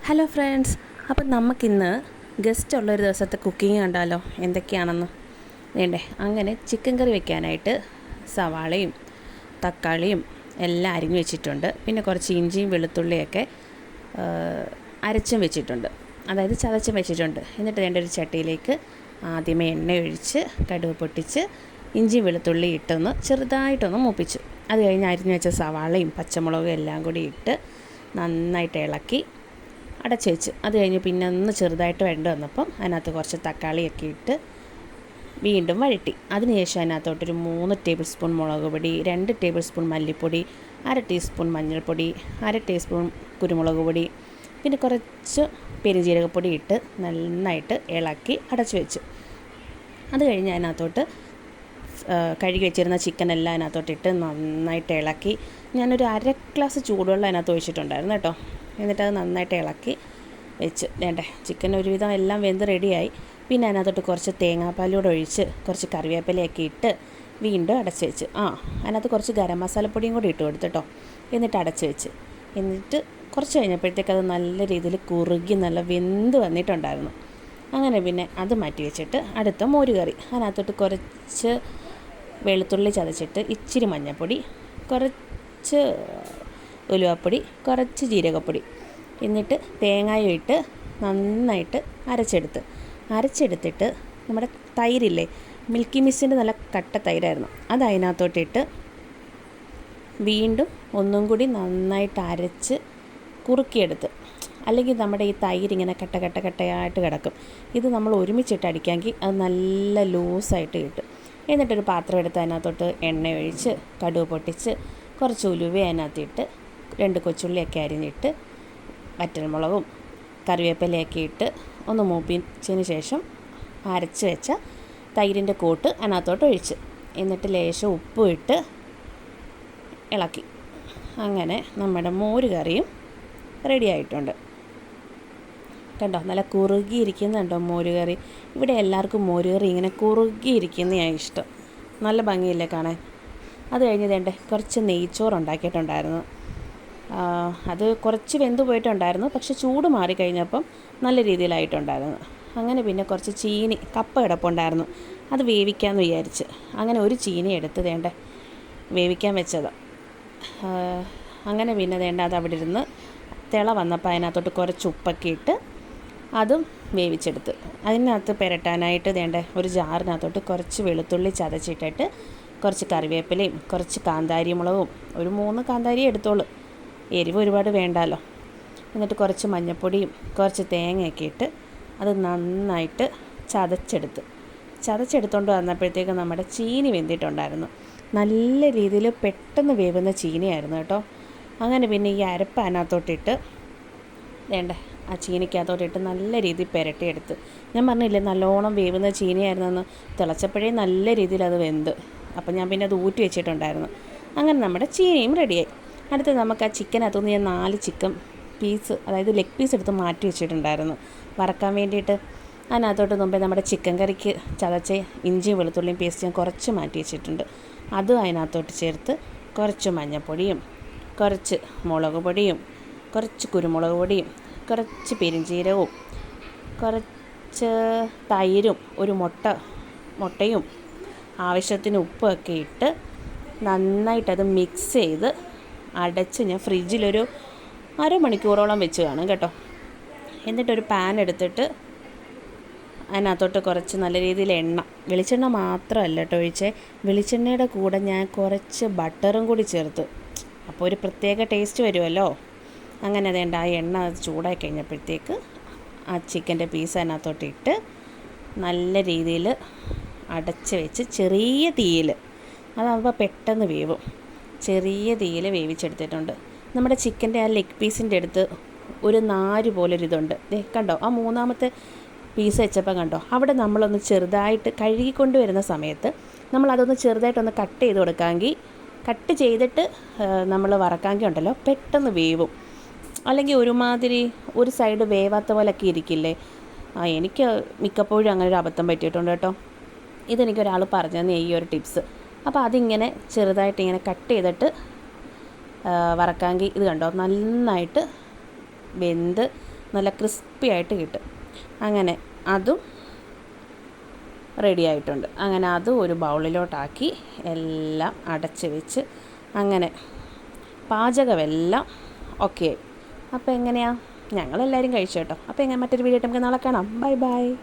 Hello friends, അപ്പം നമുക്കിന്ന് guest ഉള്ളൊരു ദിവസത്തെ കുക്കിംഗ് കണ്ടാലോ എന്തൊക്കെയാണെന്ന്. വേണ്ടേ, അങ്ങനെ ചിക്കൻ കറി വെക്കാനായിട്ട് സവാളയും തക്കാളിയും എല്ലാം അരിഞ്ഞു വെച്ചിട്ടുണ്ട്. പിന്നെ കുറച്ച് ഇഞ്ചിയും വെളുത്തുള്ളിയൊക്കെ അരച്ചും വെച്ചിട്ടുണ്ട്, അതായത് ചതച്ചും വെച്ചിട്ടുണ്ട്. എന്നിട്ട് വേണ്ട ഒരു ചട്ടിയിലേക്ക് ആദ്യമേ എണ്ണ ഒഴിച്ച് കടുക് പൊട്ടിച്ച് ഇഞ്ചിയും വെളുത്തുള്ളി ഇട്ടൊന്ന് ചെറുതായിട്ടൊന്ന് മൂപ്പിച്ചു. അത് കഴിഞ്ഞ് അരിഞ്ഞു വെച്ച സവാളയും പച്ചമുളകും എല്ലാം കൂടി ഇട്ട് നന്നായിട്ട് ഇളക്കി അടച്ചു വെച്ച്. അത് കഴിഞ്ഞ് പിന്നെ ഒന്ന് ചെറുതായിട്ട് വെന്ത് വന്നപ്പം അതിനകത്ത് കുറച്ച് തക്കാളിയൊക്കെ ഇട്ട് വീണ്ടും വഴറ്റി. അതിനുശേഷം അതിനകത്തോട്ടൊരു 3 ടേബിൾ സ്പൂൺ മുളക് പൊടി, 2 ടേബിൾ സ്പൂൺ മല്ലിപ്പൊടി, 1/2 ടീസ്പൂൺ മഞ്ഞൾപ്പൊടി, 1/2 ടീസ്പൂൺ കുരുമുളക് പൊടി, പിന്നെ കുറച്ച് പെരുംജീരകപ്പൊടി ഇട്ട് നന്നായിട്ട് ഇളക്കി അടച്ചു വെച്ച്. അത് കഴിഞ്ഞ് അതിനകത്തോട്ട് കഴുകി വെച്ചിരുന്ന ചിക്കനെല്ലാം അതിനകത്തോട്ടിട്ട് നന്നായിട്ട് ഇളക്കി. ഞാനൊരു 1/2 ഗ്ലാസ് ചൂടുവെള്ളം അതിനകത്ത് ഒഴിച്ചിട്ടുണ്ടായിരുന്നു കേട്ടോ. എന്നിട്ടത് നന്നായിട്ട് ഇളക്കി വെച്ച്. വേണ്ടേ, ചിക്കൻ ഒരുവിധം എല്ലാം വെന്ത് റെഡിയായി. പിന്നെ അതിനകത്തോട്ട് കുറച്ച് തേങ്ങാപ്പാലൂടെ ഒഴിച്ച് കുറച്ച് കറിവേപ്പിലയൊക്കെ ഇട്ട് വീണ്ടും അടച്ച് വെച്ച്. അതിനകത്ത് കുറച്ച് ഗരം മസാലപ്പൊടിയും കൂടി ഇട്ട് കൊടുത്തു കേട്ടോ. എന്നിട്ട് അടച്ച് വെച്ച്. എന്നിട്ട് കുറച്ച് കഴിഞ്ഞപ്പോഴത്തേക്ക് അത് നല്ല രീതിയിൽ കുറുകി നല്ല വെന്ത് വന്നിട്ടുണ്ടായിരുന്നു. അങ്ങനെ പിന്നെ അത് മാറ്റി വെച്ചിട്ട് അടുത്ത മോര് കറി. അതിനകത്തോട്ട് കുറച്ച് വെളുത്തുള്ളി ചതച്ചിട്ട്, ഇച്ചിരി മഞ്ഞൾപ്പൊടി, കുറച്ച് ഉലുവാപ്പൊടി, കുറച്ച് ജീരകപ്പൊടി, എന്നിട്ട് തേങ്ങയും ഇട്ട് നന്നായിട്ട് അരച്ചെടുത്തിട്ട് നമ്മുടെ തൈരില്ലേ, മിൽക്കി മിസ്റ്റിൻ്റെ നല്ല കട്ട തൈരായിരുന്നു, അത് അതിനകത്തോട്ടിട്ട് വീണ്ടും ഒന്നും കൂടി നന്നായിട്ട് അരച്ച് കുറുക്കിയെടുത്ത്. അല്ലെങ്കിൽ നമ്മുടെ ഈ തൈരിങ്ങനെ കട്ടയായിട്ട് കിടക്കും. ഇത് നമ്മൾ ഒരുമിച്ചിട്ട് അടിക്കാമെങ്കിൽ അത് നല്ല ലൂസായിട്ട് കിട്ടും. എന്നിട്ടൊരു പാത്രം എടുത്ത് അതിനകത്തോട്ട് എണ്ണ ഒഴിച്ച് കടുക് പൊട്ടിച്ച് കുറച്ച് ഉലുവ അതിനകത്തിട്ട് 2 കൊച്ചുള്ളിയൊക്കെ അരിഞ്ഞിട്ട് വറ്റൽമുളകും കറിവേപ്പിലയൊക്കെ ഇട്ട് ഒന്ന് മൂപ്പിച്ചതിന് ശേഷം അരച്ച് വെച്ച തൈരിൻ്റെ കൂട്ട് അതിനകത്തോട്ട് ഒഴിച്ച്, എന്നിട്ട് ലേശം ഉപ്പും ഇട്ട് ഇളക്കി. അങ്ങനെ നമ്മുടെ മോര് കറിയും റെഡി ആയിട്ടുണ്ട്. കണ്ടോ, നല്ല കുറുകിയിരിക്കുന്നുണ്ടോ മോര് കറി. ഇവിടെ എല്ലാവർക്കും മോര് കറി ഇങ്ങനെ കുറുകിയിരിക്കുന്നതാണ് ഇഷ്ടം. നല്ല ഭംഗിയില്ലേ കാണാൻ. അത് കഴിഞ്ഞ് വേണ്ടേ കുറച്ച് നെയ്ച്ചോറ് ഉണ്ടാക്കിയിട്ടുണ്ടായിരുന്നു. അത് കുറച്ച് വെന്ത് പോയിട്ടുണ്ടായിരുന്നു, പക്ഷെ ചൂട് മാറിക്കഴിഞ്ഞപ്പം നല്ല രീതിയിലായിട്ടുണ്ടായിരുന്നു. അങ്ങനെ പിന്നെ കുറച്ച് കപ്പ കിടപ്പുണ്ടായിരുന്നു, അത് വേവിക്കാമെന്ന് വിചാരിച്ച് അങ്ങനെ ഒരു ചീനി എടുത്ത് വേണ്ടേ വേവിക്കാൻ വെച്ചത്. അങ്ങനെ പിന്നെ വേണ്ട അത് അവിടെ ഇരുന്ന് തിള വന്നപ്പോൾ അതിനകത്തോട്ട് കുറച്ച് ഉപ്പൊക്കെ ഇട്ട് അതും വേവിച്ചെടുത്ത്. അതിനകത്ത് പുരട്ടാനായിട്ട് വേണ്ട ഒരു ജാറിനകത്തോട്ട് കുറച്ച് വെളുത്തുള്ളി ചതച്ചിട്ടിട്ട് കുറച്ച് കറിവേപ്പിലയും കുറച്ച് കാന്താരി മുളകും, ഒരു 3 കാന്താരി എടുത്തോളൂ, എരിവ് ഒരുപാട് വേണ്ടാലോ. എന്നിട്ട് കുറച്ച് മഞ്ഞൾപ്പൊടിയും കുറച്ച് തേങ്ങയൊക്കെ ഇട്ട് അത് നന്നായിട്ട് ചതച്ചെടുത്തോണ്ട് വന്നപ്പോഴത്തേക്ക് നമ്മുടെ ചീനി വെന്തിട്ടുണ്ടായിരുന്നു. നല്ല രീതിയിൽ പെട്ടെന്ന് വേവുന്ന ചീനിയായിരുന്നു കേട്ടോ. അങ്ങനെ പിന്നെ ഈ അരപ്പ് അതിനകത്തോട്ടിട്ട് വേണ്ട ആ ചീനിക്കകത്തോട്ടിട്ട് നല്ല രീതിയിൽ പുരട്ടിയെടുത്ത്. ഞാൻ പറഞ്ഞില്ലേ നല്ലോണം വേവുന്ന ചീനിയായിരുന്നെന്ന്. തിളച്ചപ്പോഴേ നല്ല രീതിയിൽ അത് വെന്ത്. അപ്പം ഞാൻ പിന്നെ അത് ഊറ്റി വെച്ചിട്ടുണ്ടായിരുന്നു. അങ്ങനെ നമ്മുടെ ചീനിയും റെഡിയായി. അടുത്ത് നമുക്ക് ആ ചിക്കനകത്തുനിന്ന് ഞാൻ 4 ചിക്കൻ പീസ്, അതായത് ലെഗ് പീസ് എടുത്ത് മാറ്റി വെച്ചിട്ടുണ്ടായിരുന്നു വറക്കാൻ വേണ്ടിയിട്ട്. അതിനകത്തോട്ട് മുമ്പേ നമ്മുടെ ചിക്കൻ കറിക്ക് ചതച്ച ഇഞ്ചിയും വെളുത്തുള്ളിയും പേസ്റ്റ് ഞാൻ കുറച്ച് മാറ്റി വെച്ചിട്ടുണ്ട്. അതും അതിനകത്തോട്ട് ചേർത്ത് കുറച്ച് മഞ്ഞൾപ്പൊടിയും കുറച്ച് മുളക് പൊടിയും കുറച്ച് കുരുമുളക് പൊടിയും കുറച്ച് പെരുംജീരകവും കുറച്ച് തൈരും ഒരു മുട്ടയും ആവശ്യത്തിന് ഉപ്പൊക്കെ ഇട്ട് നന്നായിട്ടത് മിക്സ് ചെയ്ത് അടച്ച് ഞാൻ ഫ്രിഡ്ജിലൊരു അരമണിക്കൂറോളം വെച്ച് കാണും കേട്ടോ. എന്നിട്ടൊരു പാൻ എടുത്തിട്ട് അതിനകത്തോട്ട് കുറച്ച് നല്ല രീതിയിൽ വെളിച്ചെണ്ണ മാത്രമല്ല കേട്ടോ ഒഴിച്ചേ, വെളിച്ചെണ്ണയുടെ കൂടെ ഞാൻ കുറച്ച് ബട്ടറും കൂടി ചേർത്ത്. അപ്പോൾ ഒരു പ്രത്യേക ടേസ്റ്റ് വരുമല്ലോ. അങ്ങനെ അതേണ്ട ആ എണ്ണ ചൂടായി കഴിഞ്ഞപ്പോഴത്തേക്ക് ആ ചിക്കൻ്റെ പീസ് അതിനകത്തോട്ടിട്ട് നല്ല രീതിയിൽ അടച്ച് വെച്ച് ചെറിയ തീയിൽ, അതാകുമ്പോൾ പെട്ടെന്ന് വേവും, ചെറിയ തീയിൽ വേവിച്ചെടുത്തിട്ടുണ്ട്. നമ്മുടെ ചിക്കൻ്റെ ആ ലെഗ് പീസിൻ്റെ അടുത്ത് ഒരു നാര് പോലൊരിതുണ്ട്, കണ്ടോ, ആ 3ാമത്തെ പീസ് വെച്ചപ്പോൾ കണ്ടോ, അവിടെ നമ്മളൊന്ന് ചെറുതായിട്ട് കഴുകിക്കൊണ്ട് വരുന്ന സമയത്ത് നമ്മളതൊന്ന് ചെറുതായിട്ടൊന്ന് കട്ട് ചെയ്ത് കൊടുക്കാമെങ്കിൽ, കട്ട് ചെയ്തിട്ട് നമ്മൾ വറക്കാമെങ്കിൽ ഉണ്ടല്ലോ പെട്ടെന്ന് വേവും. അല്ലെങ്കിൽ ഒരുമാതിരി ഒരു സൈഡ് വേവാത്ത പോലൊക്കെ ഇരിക്കില്ലേ. എനിക്ക് മിക്കപ്പോഴും അങ്ങനെ ഒരു അബദ്ധം പറ്റിയിട്ടുണ്ട് കേട്ടോ. ഇതെനിക്കൊരാൾ പറഞ്ഞു തന്നെ ഈ ഒരു ടിപ്സ്. അപ്പോൾ അതിങ്ങനെ ചെറുതായിട്ട് ഇങ്ങനെ കട്ട് ചെയ്തിട്ട് വറക്കാമെങ്കിൽ ഇത് കണ്ടോ നന്നായിട്ട് വെന്ത് നല്ല ക്രിസ്പി ആയിട്ട് കിട്ടും. അങ്ങനെ അതും റെഡി ആയിട്ടുണ്ട്. അങ്ങനെ അതും ഒരു ബൗളിലോട്ടാക്കി എല്ലാം അടച്ച് വെച്ച് അങ്ങനെ പാചകമെല്ലാം ഓക്കെ ആയി. അപ്പോൾ എങ്ങനെയാണ്, ഞങ്ങളെല്ലാവരും കഴിച്ചു കേട്ടോ. അപ്പോൾ എങ്ങനെ മറ്റൊരു വീഡിയോ ആയിട്ട് നമുക്ക് നാളെ കാണാം. Bye bye.